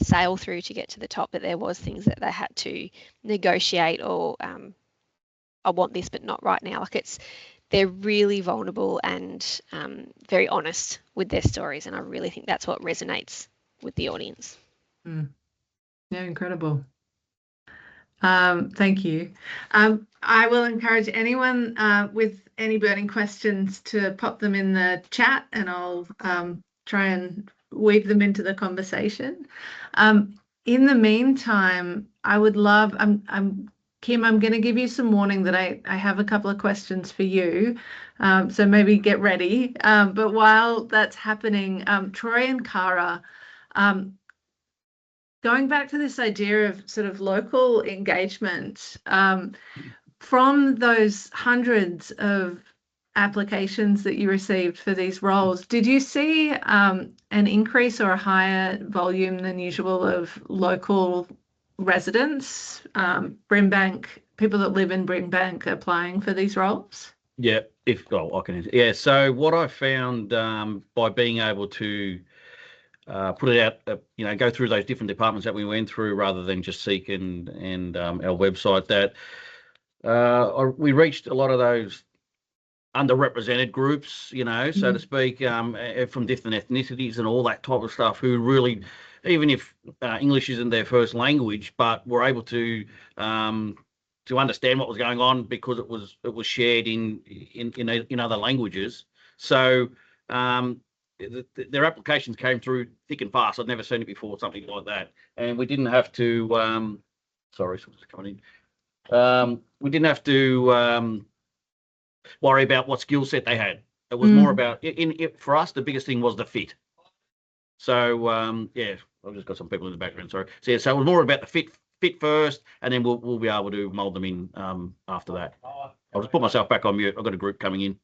S6: sail through to get to the top, but there was things that they had to negotiate or I want this but not right now. Like, they're really vulnerable and very honest with their stories, and I really think that's what resonates with the audience.
S2: Yeah, incredible. Thank you. I will encourage anyone with any burning questions to pop them in the chat, and I'll try and weave them into the conversation. In the meantime, I would love, Kim, I'm going to give you some warning that I have a couple of questions for you, so maybe get ready. But while that's happening, Troy and Cara, going back to this idea of sort of local engagement, from those hundreds of applications that you received for these roles, did you see an increase or a higher volume than usual of local residents, Brimbank, people that live in Brimbank applying for these roles?
S3: Yeah, I can. Yeah, so what I found by being able to put it out, go through those different departments that we went through rather than just Seek and our website, that we reached a lot of those underrepresented groups, you know, so to speak, from different ethnicities and all that type of stuff, who really, even if English isn't their first language, but were able to understand what was going on because it was shared in other languages. So their applications came through thick and fast. I'd never seen it before, something like that, and we didn't have to. Sorry, someone's coming in. We didn't have to worry about what skill set they had. It was more about for us. The biggest thing was the fit. So yeah, I've just got some people in the background. Sorry. So yeah, so it was more about the fit first, and then we'll be able to mould them in after that. I'll just put myself back on mute. I've got a group coming in.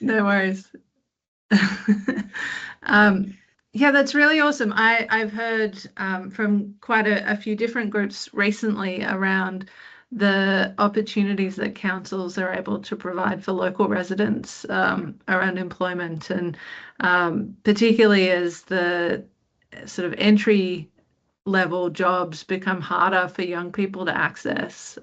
S2: No worries. Yeah, that's really awesome. I've heard from quite a few different groups recently around the opportunities that councils are able to provide for local residents around employment, and particularly as the sort of entry level jobs become harder for young people to access.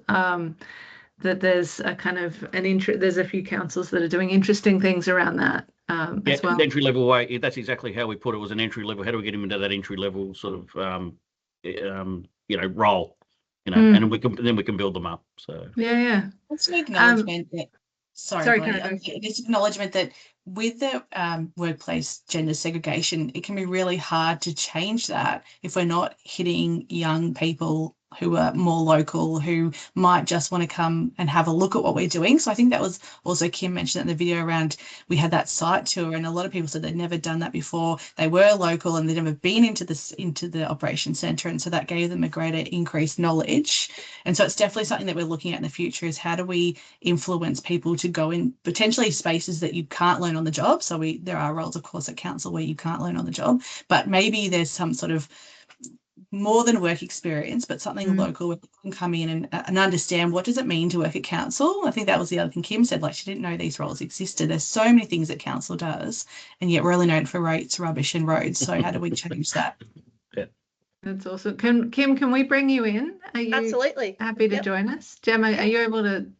S2: That there's a kind of there's a few councils that are doing interesting things around that as well.
S3: Entry level way. That's exactly how we put it. Was an entry level. How do we get him into that entry level sort of role? And then we can build them up. So
S2: yeah.
S4: That's an acknowledgement that. Sorry, this acknowledgement that with the workplace gender segregation, it can be really hard to change that if we're not hitting young people who are more local, who might just want to come and have a look at what we're doing. So I think that was also Kim mentioned in the video around, we had that site tour, and a lot of people said they'd never done that before. They were local and they'd never been into the operations centre, and so that gave them a greater increased knowledge. And so it's definitely something that we're looking at in the future, is how do we influence people to go in potentially spaces that you can't learn on the job. So there are roles, of course, at council where you can't learn on the job, but maybe there's some sort of more than work experience, but something local where you can come in and understand what does it mean to work at council. I think that was the other thing Kim said, like she didn't know these roles existed. There's so many things that council does, and yet we're only known for rates, rubbish and roads. So how do we change that?
S3: Yeah.
S2: That's awesome. Kim, can we bring you in? Are you
S5: absolutely
S2: happy to join us? Gemma, are you able to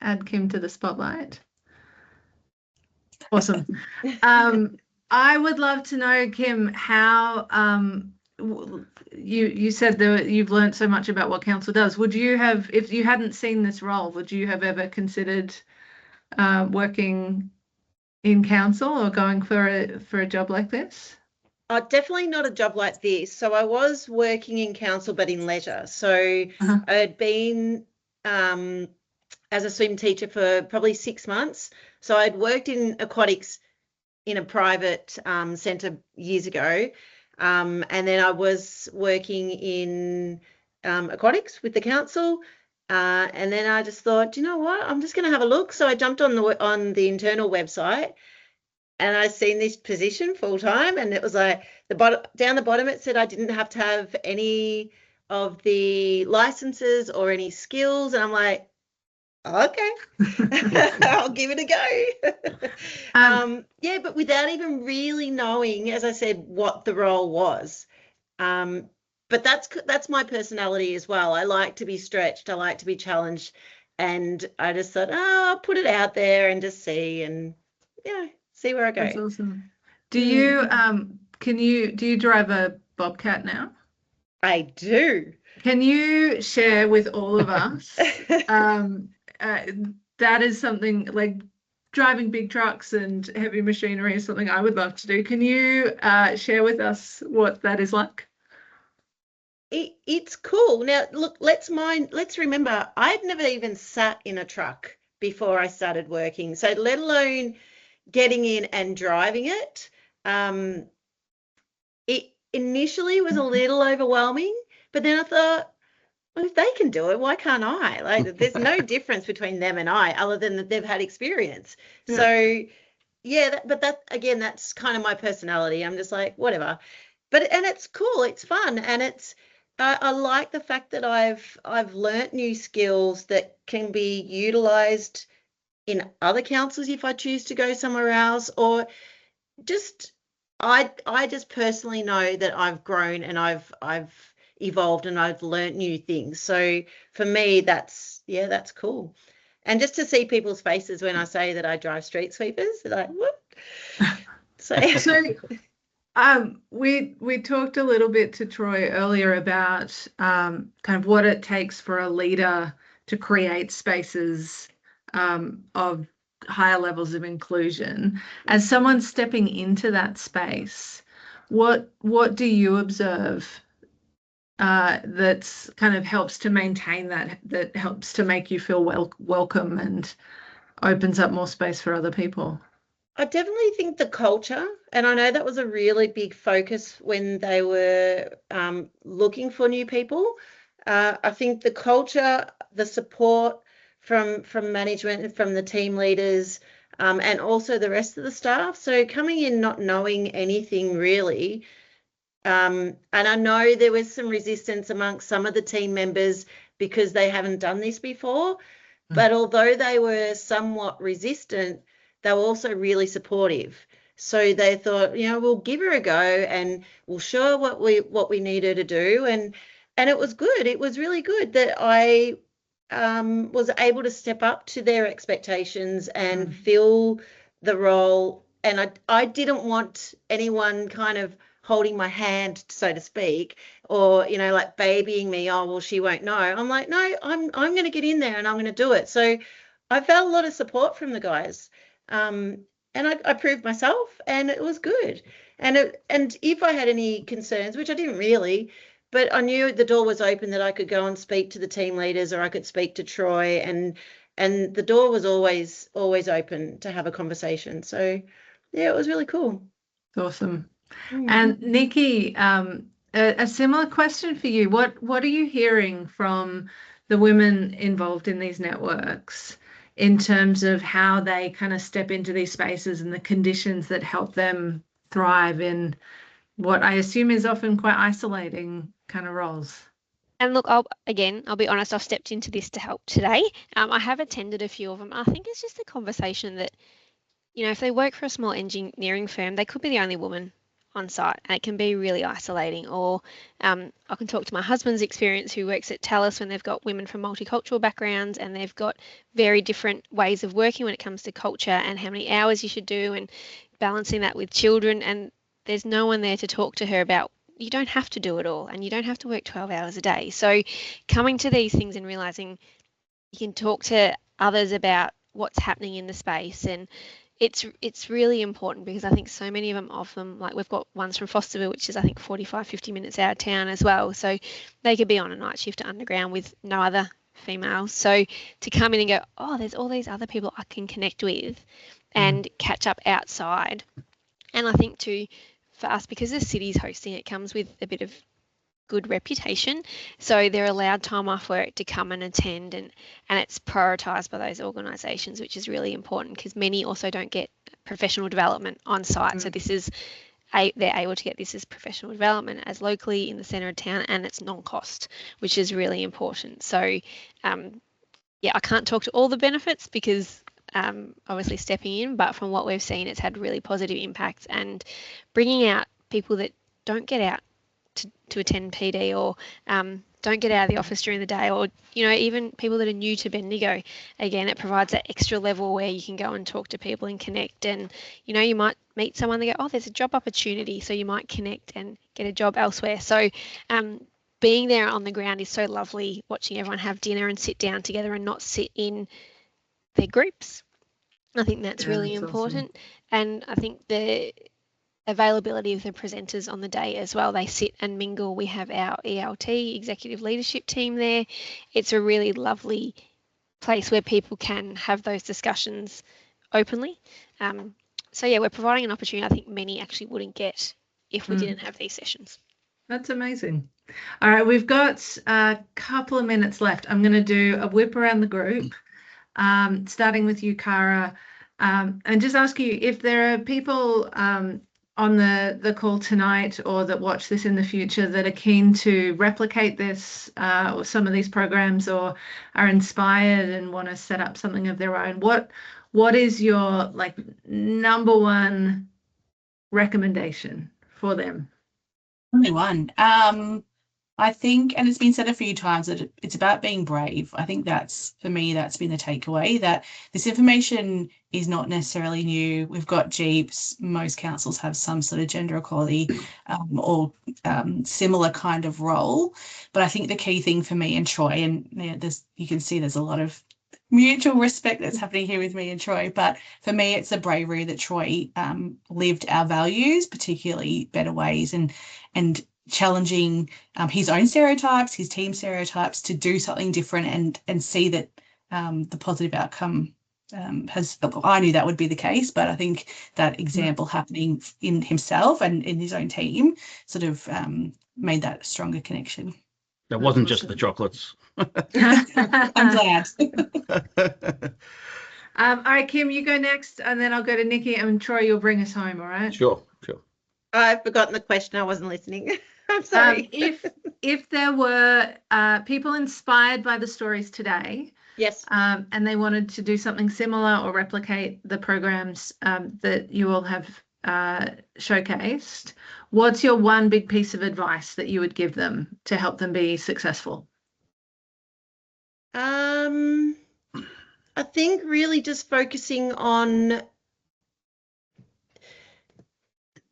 S2: add Kim to the spotlight? Awesome. I would love to know, Kim, how you said that you've learned so much about what council does. Would you have, if you hadn't seen this role, would you have ever considered working in council or going for a job like this?
S5: Definitely not a job like this. So I was working in council, but in leisure. So I had been as a swim teacher for probably 6 months. So I'd worked in aquatics in a private centre years ago. And then I was working in aquatics with the council. And then I just thought, you know what, I'm just going to have a look. So I jumped on the internal website, and I seen this position full time, and it was like down the bottom it said I didn't have to have any of the licenses or any skills, and I'm like, okay, I'll give it a go. Yeah, but without even really knowing, as I said, what the role was. But that's my personality as well. I like to be stretched. I like to be challenged, and I just thought, I'll put it out there and just see, and see where I go.
S2: That's awesome. Do you do you drive a Bobcat now?
S5: I do.
S2: Can you share with all of us? That is something like driving big trucks and heavy machinery is something I would love to do. Can you share with us what that is like?
S5: It's cool. Now, look, let's remember, I'd never even sat in a truck before I started working. So let alone getting in and driving it. It initially was a little overwhelming, but then I thought, well, if they can do it, why can't I? Like, there's no difference between them and I, other than that they've had experience. Yeah. So, yeah, but that's kind of my personality. I'm just like, whatever. And it's cool. It's fun, and it's. I like the fact that I've learnt new skills that can be utilised in other councils if I choose to go somewhere else, or just I just personally know that I've grown and I've evolved and I've learnt new things. So for me, that's cool. And just to see people's faces when I say that I drive street sweepers, they're like, what? So
S2: we talked a little bit to Troy earlier about kind of what it takes for a leader to create spaces of higher levels of inclusion. As someone stepping into that space, what do you observe that's kind of helps to maintain that helps to make you feel welcome and opens up more space for other people?
S5: I definitely think the culture, and I know that was a really big focus when they were looking for new people. I think the culture, the support from management and from the team leaders, and also the rest of the staff. So coming in not knowing anything really, and I know there was some resistance amongst some of the team members because they haven't done this before. But although they were somewhat resistant, they were also really supportive. So they thought, we'll give her a go and we'll show her what we need her to do. And it was good. It was really good that I was able to step up to their expectations and fill the role. And I didn't want anyone kind of holding my hand, so to speak, or like babying me. Oh, well, she won't know. I'm like, no, I'm going to get in there and I'm going to do it. So I felt a lot of support from the guys, and I proved myself, and it was good. And if I had any concerns, which I didn't really, but I knew the door was open that I could go and speak to the team leaders, or I could speak to Troy, and the door was always open to have a conversation. So yeah, it was really cool.
S2: Awesome. And Nikki, a similar question for you. What are you hearing from the women involved in these networks in terms of how they kind of step into these spaces and the conditions that help them thrive in what I assume is often quite isolating kind of roles?
S6: And look, I'll be honest, I've stepped into this to help today. I have attended a few of them. I think it's just a conversation that, if they work for a small engineering firm, they could be the only woman on site, and it can be really isolating. Or I can talk to my husband's experience, who works at Tallis, when they've got women from multicultural backgrounds and they've got very different ways of working when it comes to culture and how many hours you should do and balancing that with children. And there's no one there to talk to her about, you don't have to do it all and you don't have to work 12 hours a day. So coming to these things and realizing you can talk to others about what's happening in the space, and it's really important, because I think so many of them, like we've got ones from Fosterville, which is I think 45-50 minutes out of town as well, so they could be on a night shift underground with no other females. So to come in and go, oh, there's all these other people I can connect with and catch up outside. And I think too, for us, because the city's hosting, it comes with a bit of good reputation, so they're allowed time off work to come and attend, and it's prioritised by those organisations, which is really important, because many also don't get professional development on site. So this is they're able to get this as professional development as locally in the centre of town, and it's non-cost, which is really important. So I can't talk to all the benefits because obviously stepping in, but from what we've seen, it's had really positive impacts, and bringing out people that don't get out to attend PD, or don't get out of the office during the day, or even people that are new to Bendigo. Again, it provides that extra level where you can go and talk to people and connect, and you might meet someone, they go, oh, there's a job opportunity, so you might connect and get a job elsewhere. So being there on the ground is so lovely, watching everyone have dinner and sit down together and not sit in their groups. I think that's really important. Awesome. And I think the availability of the presenters on the day as well, they sit and mingle. We have our ELT, executive leadership team there. It's a really lovely place where people can have those discussions openly. So yeah, we're providing an opportunity I think many actually wouldn't get if we didn't have these sessions.
S2: That's amazing. All right, we've got a couple of minutes left. I'm going to do a whip around the group, starting with you, Cara, and just ask you if there are people on the call tonight or that watch this in the future that are keen to replicate this or some of these programs, or are inspired and want to set up something of their own. What is your number one recommendation for them?
S4: Only one. I think, and it's been said a few times, that it's about being brave. I think that's, for me, that's been the takeaway, that this information is not necessarily new. We've got Jeeps. Most councils have some sort of gender equality or similar kind of role. But I think the key thing for me and Troy, and you can see there's a lot of mutual respect that's happening here with me and Troy, but for me, it's the bravery that Troy lived our values, particularly better ways, and challenging his own stereotypes, his team stereotypes, to do something different and see that the positive outcome I knew that would be the case, but I think that example happening in himself and in his own team sort of made that stronger connection.
S3: It wasn't just the chocolates.
S4: I'm glad.
S2: All right, Kim, you go next, and then I'll go to Nikki, and Troy, you'll bring us home, all right?
S3: Sure.
S5: I've forgotten the question. I wasn't listening. I'm sorry.
S2: If there were people inspired by the stories today,
S5: yes,
S2: and they wanted to do something similar or replicate the programs that you all have showcased, what's your one big piece of advice that you would give them to help them be successful?
S5: I think really just focusing on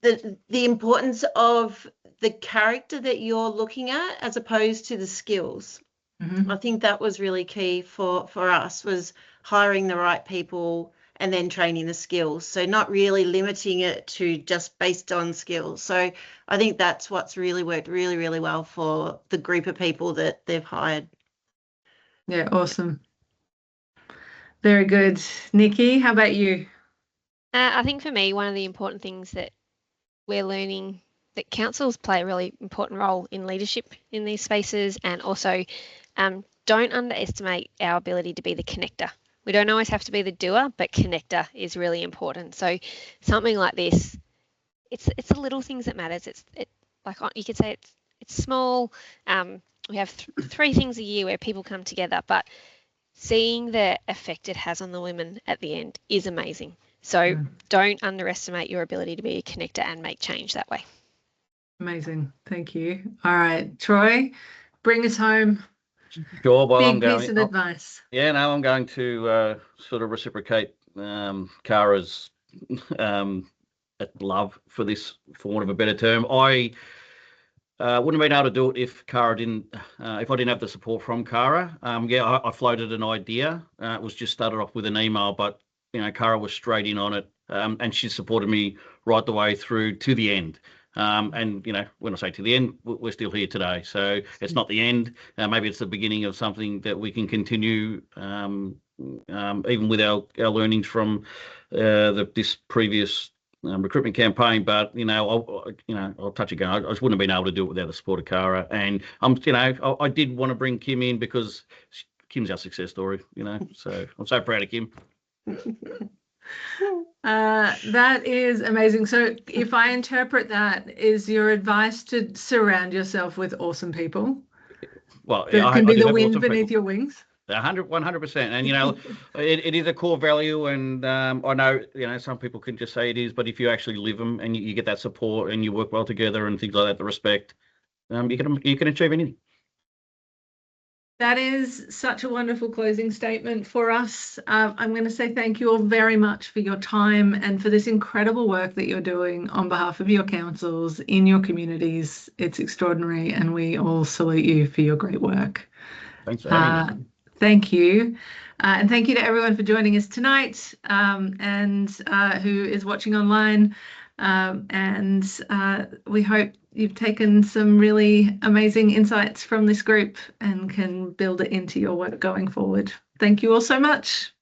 S5: the importance of the character that you're looking at as opposed to the skills. I think that was really key for us, was hiring the right people and then training the skills. So not really limiting it to just based on skills. So I think that's what's really worked really, really well for the group of people that they've hired.
S2: Yeah, awesome. Very good. Nikki, how about you?
S6: I think for me, one of the important things that we're learning, that councils play a really important role in leadership in these spaces, and also don't underestimate our ability to be the connector. We don't always have to be the doer, but connector is really important. So something like this, it's the little things that matters. It's like you could say it's small. We have 3 things a year where people come together, but seeing the effect it has on the women at the end is amazing. So don't underestimate your ability to be a connector and make change that way.
S2: Amazing. Thank you. All right, Troy, bring us home.
S3: Sure. Well,
S2: Big piece of advice.
S3: Yeah, no, I'm going to sort of reciprocate Kara's love for this, for want of a better term. I wouldn't have been able to do it if Kara didn't, if I didn't have the support from Kara. I floated an idea. It was just started off with an email, but Kara was straight in on it, and she supported me right the way through to the end. And when I say to the end, we're still here today. So it's not the end. Maybe it's the beginning of something that we can continue, even with our learnings from this previous recruitment campaign. But I'll touch again. I just wouldn't have been able to do it without the support of Kara. And I did want to bring Kim in because Kim's our success story. So I'm so proud of Kim.
S2: That is amazing. So if I interpret that, is your advice to surround yourself with awesome people?
S3: Well,
S2: that can be the wind beneath your wings.
S3: 100%. And it is a core value, and I know some people can just say it is, but if you actually live them and you get that support and you work well together and things like that, the respect, you can achieve anything.
S2: That is such a wonderful closing statement for us. I'm going to say thank you all very much for your time and for this incredible work that you're doing on behalf of your councils in your communities. It's extraordinary, and we all salute you for your great work.
S3: Thanks for having me.
S2: Thank you. And thank you to everyone for joining us tonight, and who is watching online. We hope you've taken some really amazing insights from this group and can build it into your work going forward. Thank you all so much.